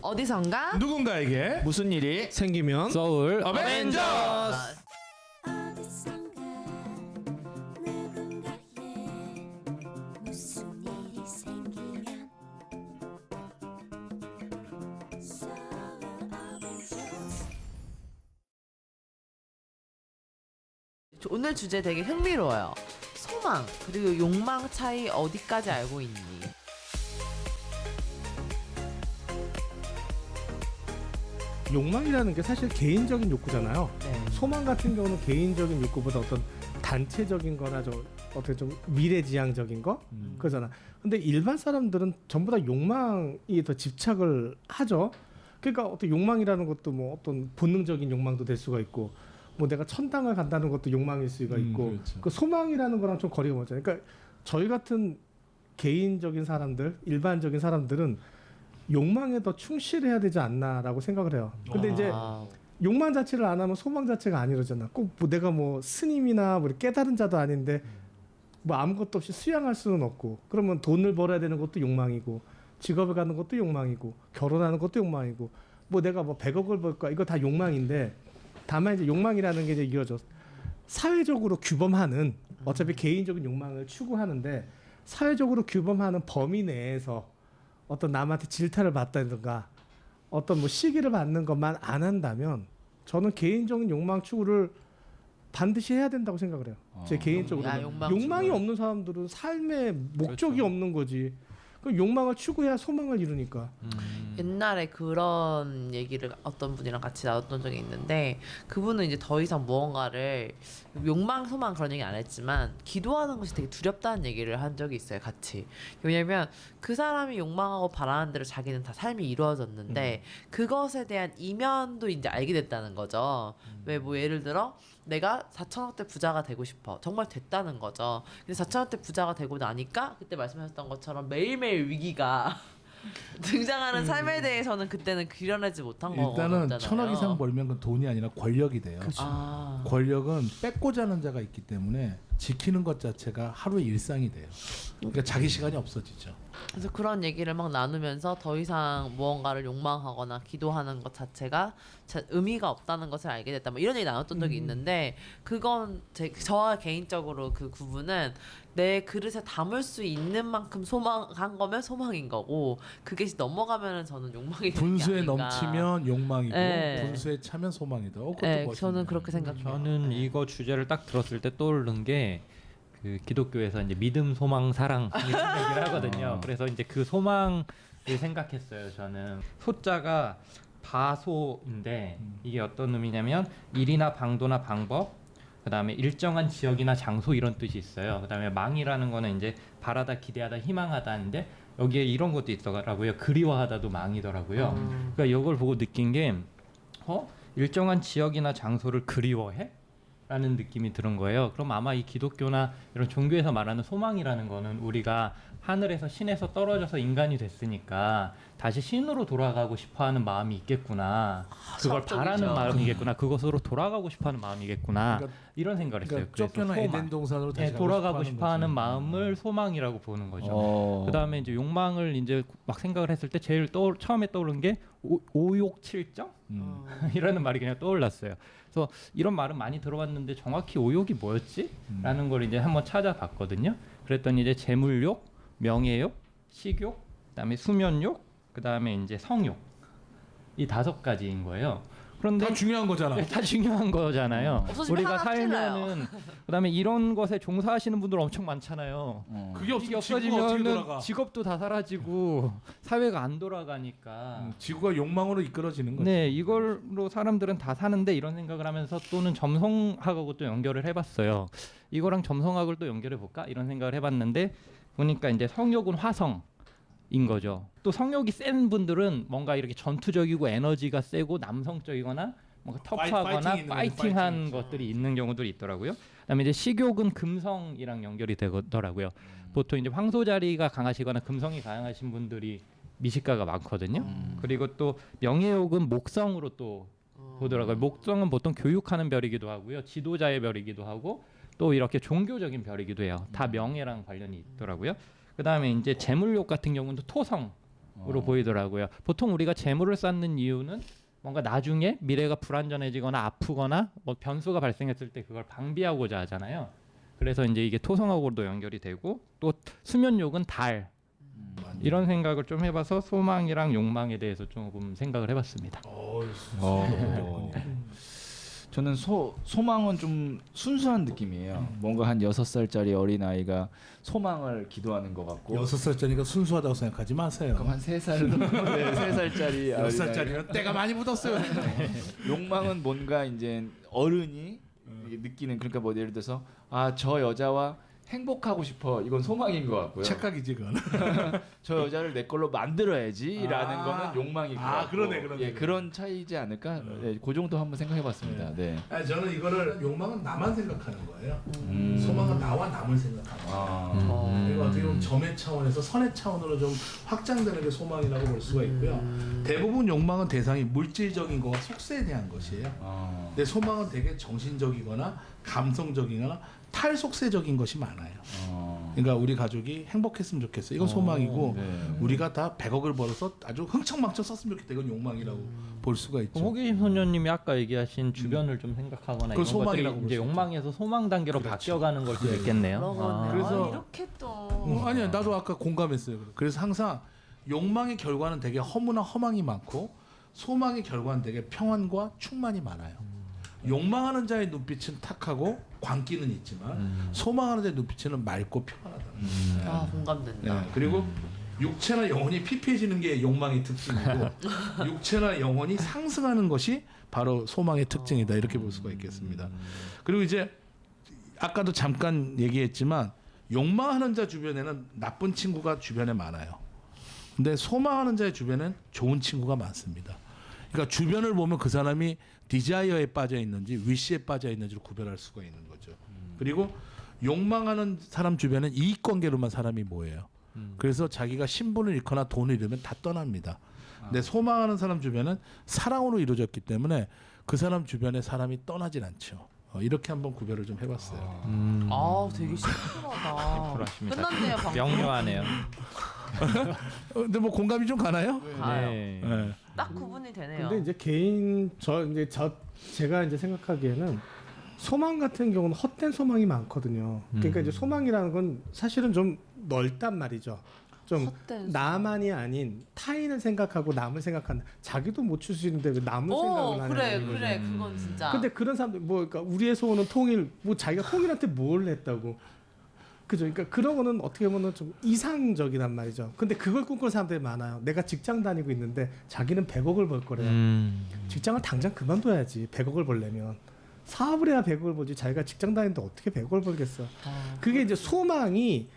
어디선가 누군가에게 무슨 일이 생기면 서울 어벤져스. 어디선가 누군가에 무슨 일이 생기면 Soul Avengers. 오늘 주제 되게 흥미로워요. 소망 그리고 욕망 차이 어디까지 알고 있니? 욕망이라는 게 사실 개인적인 욕구잖아요. 네. 소망 같은 경우는 개인적인 욕구보다 어떤 단체적인 거나 좀 어떻게 좀 미래지향적인 거 그러잖아. 근데 일반 사람들은 전부 다 욕망이 더 집착을 하죠. 그러니까 어떤 욕망이라는 것도 뭐 어떤 본능적인 욕망도 될 수가 있고 뭐 내가 천당을 간다는 것도 욕망일 수가 있고 그렇죠. 그 소망이라는 거랑 좀 거리가 멀잖아요. 그러니까 저희 같은 개인적인 사람들, 일반적인 사람들은 욕망에 더 충실해야 되지 않나라고 생각을 해요. 근데 이제 아, 욕망 자체를 안 하면 소망 자체가 안 이루어지잖아. 꼭 뭐 내가 뭐 스님이나 뭐 깨달은 자도 아닌데 뭐 아무것도 없이 수양할 수는 없고 그러면 돈을 벌어야 되는 것도 욕망이고 직업을 갖는 것도 욕망이고 결혼하는 것도 욕망이고 뭐 내가 뭐 100억을 벌까 이거 다 욕망인데 다만 이제 욕망이라는 게 이제 이어져 사회적으로 규범하는 어차피 개인적인 욕망을 추구하는데 사회적으로 규범하는 범위 내에서 어떤 남한테 질타를 받다든가 어떤 뭐 시기를 받는 것만 안 한다면 저는 개인적인 욕망 추구를 반드시 해야 된다고 생각을 해요. 제 개인적으로 야, 욕망 욕망이 추구. 없는 사람들은 삶의 목적이 그렇죠. 없는 거지. 그 욕망을 추구해야 소망을 이루니까. 옛날에 그런 얘기를 어떤 분이랑 같이 나눴던 적이 있는데 그분은 이제 더 이상 무언가를 욕망, 소망 그런 얘기 안 했지만 기도하는 것이 되게 두렵다는 얘기를 한 적이 있어요, 같이. 왜냐면 그 사람이 욕망하고 바라는 대로 자기는 다 삶이 이루어졌는데 그것에 대한 이면도 이제 알게 됐다는 거죠. 왜 뭐 예를 들어 내가 4천억대 부자가 되고 싶어. 정말 됐다는 거죠. 근데 4천억대 부자가 되고 나니까 그때 말씀하셨던 것처럼 매일매일 위기가 등장하는 삶에 대해서는 그때는 그려내지 못한 거잖아요. 일단은 1,000억 이상 벌면 그건 돈이 아니라 권력이 돼요. 아, 권력은 뺏고자 하는 자가 있기 때문에 지키는 것 자체가 하루의 일상이 돼요. 그러니까 자기 시간이 없어지죠. 그래서 그런 얘기를 막 나누면서 더 이상 무언가를 욕망하거나 기도하는 것 자체가 의미가 없다는 것을 알게 됐다. 뭐 이런 얘기 나눴던 적이 있는데 그건 저와 개인적으로 그 구분은 내 그릇에 담을 수 있는 만큼 소망한 거면 소망인 거고 그게 넘어가면은 저는 욕망이 되는 게 분수에 아닌가. 넘치면 욕망이고 네. 분수에 차면 소망이다. 그것도 네, 멋있네요. 저는 그렇게 생각해요. 저는 이거 주제를 딱 들었을 때 떠오르는 게 그 기독교에서 이제 믿음, 소망, 사랑 이런 얘기를 하거든요. 그래서 이제 그 소망을 생각했어요. 저는 소자가 바소인데 이게 어떤 의미냐면 일이나 방도나 방법, 그다음에 일정한 지역이나 장소 이런 뜻이 있어요. 그다음에 망이라는 거는 이제 바라다, 기대하다, 희망하다인데 여기에 이런 것도 있더라고요. 그리워하다도 망이더라고요. 그러니까 이걸 보고 느낀 게 일정한 지역이나 장소를 그리워해? 라는 느낌이 드는 거예요. 그럼 아마 이 기독교나 이런 종교에서 말하는 소망이라는 거는 우리가 하늘에서 신에서 떨어져서 인간이 됐으니까 다시 신으로 돌아가고 싶어하는 마음이 있겠구나. 그걸 철학적이죠. 바라는 마음이겠구나. 그것으로 돌아가고 싶어하는 마음이겠구나. 그러니까- 이런 생각을 했어요. 그러니까 쫓겨난 소망. 에덴 동산으로 다시 네, 돌아가고 가고 싶어하는 거지. 마음을 소망이라고 보는 거죠. 어. 그다음에 이제 욕망을 이제 막 생각을 했을 때 제일 처음에 떠오른 게 오욕칠정 이라는 말이 그냥 떠올랐어요. 그래서 이런 말은 많이 들어봤는데 정확히 오욕이 뭐였지? 라는 걸 이제 한번 찾아봤거든요. 그랬더니 이제 재물욕, 명예욕, 식욕, 그다음에 수면욕, 그다음에 이제 성욕 이 5가지인 거예요. 그런데 다 중요한 거잖아. 다 중요한 거잖아요. 없어지면 우리가 하나 찔러요. 살면은 그다음에 이런 것에 종사하시는 분들 엄청 많잖아요. 그게 이게 없으면 지구가 어떻게 없어지면 돌아가? 직업도 다 사라지고 사회가 안 돌아가니까. 지구가 욕망으로 이끌어지는 거지. 네, 이걸로 사람들은 다 사는데 이런 생각을 하면서 또는 점성학하고 또 연결을 해봤어요. 이거랑 점성학을 또 연결해 볼까 이런 생각을 해봤는데 보니까 이제 성욕은 화성인 거죠. 또 성욕이 센 분들은 뭔가 이렇게 전투적이고 에너지가 세고 남성적이거나 뭔가 터프하거나 파이팅한 것들이 있는 경우들이 있더라고요. 그다음에 이제 식욕은 금성이랑 연결이 되더라고요. 보통 이제 황소자리가 강하시거나 금성이 강하신 분들이 미식가가 많거든요. 그리고 또 명예욕은 목성으로 또 보더라고요. 목성은 보통 교육하는 별이기도 하고요. 지도자의 별이기도 하고 또 이렇게 종교적인 별이기도 해요. 다 명예랑 관련이 있더라고요. 그다음에 이제 재물욕 같은 경우는 토성 보이더라고요. 보통 우리가 재물을 쌓는 이유는 뭔가 나중에 미래가 불안전해지거나 아프거나 뭐 변수가 발생했을 때 그걸 방비하고자 하잖아요. 그래서 이제 이게 토성하고도 연결이 되고 또 수면욕은 달 이런 생각을 좀 해봐서 소망이랑 욕망에 대해서 조금 생각을 해봤습니다. 저는 소망은 좀 순수한 느낌이에요. 뭔가 한 6살짜리 어린아이가 소망을 기도하는 것 같고 6살짜리가 순수하다고 생각하지 마세요. 그럼 한 3살 네, 3살짜리 6살짜리는 때가 많이 묻었어요. 욕망은 뭔가 이제 어른이 느끼는 그러니까 뭐 예를 들어서 아 저 여자와 행복하고 싶어 이건 소망인 것 같고요. 착각이지 그건. 저 여자를 내 걸로 만들어야지라는 거는 욕망인 것 같고. 그러네. 예, 그런 차이지 않을까? 예, 그 정도 한번 생각해봤습니다. 네. 아니, 저는 이거를 욕망은 나만 생각하는 거예요. 소망은 나와 남을 생각하는 거예요. 이거 어떻게 보면 점의 차원에서 선의 차원으로 좀 확장되는 게 소망이라고 볼 수가 있고요. 대부분 욕망은 대상이 물질적인 거와 속세에 대한 것이에요. 근데 소망은 되게 정신적이거나 감성적이거나 탈속세적인 것이 많아요. 그러니까 우리 가족이 행복했으면 좋겠어요. 이건 소망이고 네. 우리가 다 100억을 벌어서 아주 흥청망청 썼으면 좋겠다. 이건 욕망이라고 볼 수가 있죠. 호기심 소녀님이 아까 얘기하신 주변을 좀 생각하거나 그건 이런 것들이 소망이라고 볼 이제 수 있죠. 욕망에서 소망 단계로 바뀌어가는 걸 수도 있겠네요. 그러겠네요. 그래서- 아, 이렇게 또 아니야 나도 아까 공감했어요. 그래서 항상 욕망의 결과는 되게 허무나 허망이 많고 소망의 결과는 되게 평안과 충만이 많아요. 욕망하는 자의 눈빛은 탁하고 광기는 있지만 소망하는 자의 눈빛은 맑고 평안하다. 아 공감된다. 네, 그리고 육체나 영혼이 피폐해지는 게 욕망의 특징이고 육체나 영혼이 상승하는 것이 바로 소망의 특징이다. 이렇게 볼 수가 있겠습니다. 그리고 이제 아까도 잠깐 얘기했지만 욕망하는 자 주변에는 나쁜 친구가 주변에 많아요. 근데 소망하는 자의 주변엔 좋은 친구가 많습니다. 그러니까 주변을 보면 그 사람이 디자이어에 빠져 있는지 위시에 빠져 있는지를 구별할 수가 있는 거죠. 그리고 욕망하는 사람 주변은 이익 관계로만 사람이 모여요. 그래서 자기가 신분을 잃거나 돈을 잃으면 다 떠납니다. 근데 소망하는 사람 주변은 사랑으로 이루어졌기 때문에 그 사람 주변에 사람이 떠나질 않죠. 이렇게 한번 구별을 좀 해봤어요. 아 되게 심플하다. 심플하십니다. 끝났네요 방금. 명료하네요. 근데 뭐 공감이 좀 가나요? 가요. 네. 네. 딱 구분이 되네요. 근데 이제 개인 제가 이제 생각하기에는 소망 같은 경우는 헛된 소망이 많거든요. 그러니까 이제 소망이라는 건 사실은 좀 넓단 말이죠. 좀 헛된 소망. 나만이 아닌 타인을 생각하고 남을 생각한다. 자기도 못 출 수 있는데 왜 남을 생각을 하냐. 그래 그건 진짜. 근데 그런 사람들 뭐 그러니까 우리의 소원은 통일. 뭐 자기가 통일한테 뭘 했다고. 그죠? 그러니까 그런 거는 어떻게 보면 좀 이상적이란 말이죠. 근데 그걸 꿈꾸는 사람들이 많아요. 내가 직장 다니고 있는데 자기는 100억을 벌 거래요. 직장을 당장 그만둬야지. 100억을 벌려면 사업을 해야 100억을 벌지. 자기가 직장 다니는데 어떻게 100억을 벌겠어? 그게 이제 소망이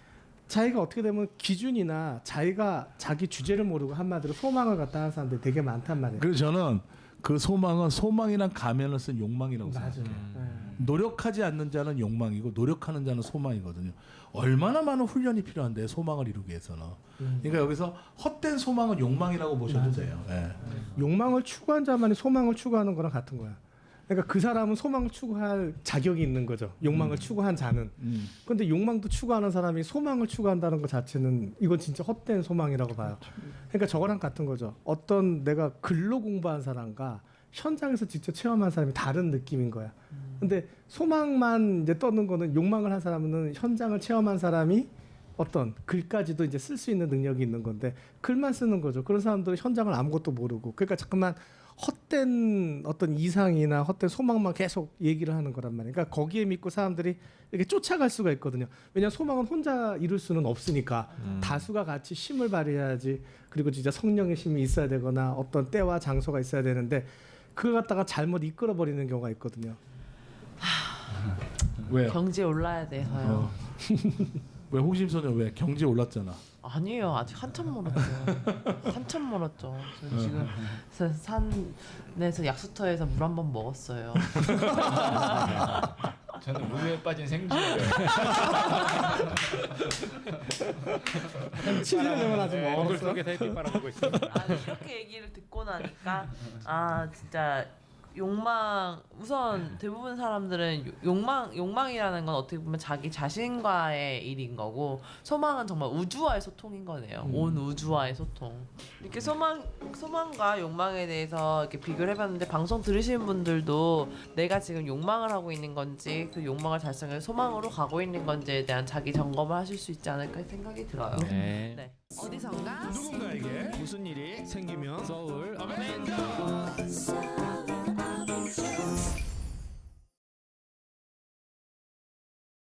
자기가 어떻게 되면 기준이나 자기가 자기 주제를 모르고 한마디로 소망을 갖다 하는 사람들이 되게 많단 말이에요. 그래서 저는 그 소망은 소망이란 가면을 쓴 욕망이라고 맞아요. 생각해요. 네. 노력하지 않는 자는 욕망이고 노력하는 자는 소망이거든요. 얼마나 많은 훈련이 필요한데 소망을 이루기 위해서는. 그러니까 여기서 헛된 소망은 욕망이라고 보셔도 돼요. 예. 욕망을 추구한 자만이 소망을 추구하는 거랑 같은 거야. 그러니까 그 사람은 소망을 추구할 자격이 있는 거죠. 욕망을 추구한 자는. 근데 욕망도 추구하는 사람이 소망을 추구한다는 것 자체는 이건 진짜 헛된 소망이라고 봐요. 그러니까 저거랑 같은 거죠. 어떤 내가 글로 공부한 사람과 현장에서 직접 체험한 사람이 다른 느낌인 거야. 근데 소망만 이제 떠는 거는 욕망을 한 사람은 현장을 체험한 사람이 어떤 글까지도 이제 쓸 수 있는 능력이 있는 건데 글만 쓰는 거죠. 그런 사람들은 현장을 아무것도 모르고. 그러니까 잠깐만 헛된 어떤 이상이나 헛된 소망만 계속 얘기를 하는 거란 말이에요. 그러니까 거기에 믿고 사람들이 이렇게 쫓아갈 수가 있거든요. 왜냐하면 소망은 혼자 이룰 수는 없으니까 다수가 같이 힘을 발휘해야지. 그리고 진짜 성령의 힘이 있어야 되거나 어떤 때와 장소가 있어야 되는데 그걸 갖다가 잘못 이끌어 버리는 경우가 있거든요. 왜요? 경제 올라야 돼서요. 왜 호기심 소녀 왜 경제 올랐잖아. 아니에요. 아직 한참 멀었죠. 한참 멀었죠. 저 지금 산에서 약수터에서 물 한 번 먹었어요. 저는 우유에 빠진 생쥐예요. 7년 전에 아직 얼굴 먹었어. 속에서 햇빛 바라보고 있습니다. 아, 이렇게 얘기를 듣고 나니까 아 진짜 우선 대부분 사람들은 욕망이라는 건 어떻게 보면 자기 자신과의 일인 거고 소망은 정말 우주와의 소통인 거네요. 온 우주와의 소통. 이렇게 소망과 욕망에 대해서 이렇게 비교를 해봤는데 방송 들으시는 분들도 내가 지금 욕망을 하고 있는 건지 그 욕망을 달성해 소망으로 가고 있는 건지에 대한 자기 점검을 하실 수 있지 않을까 생각이 들어요. 네. 네. 어디선가 누군가에게 무슨 일이 생기면 서울 어벤져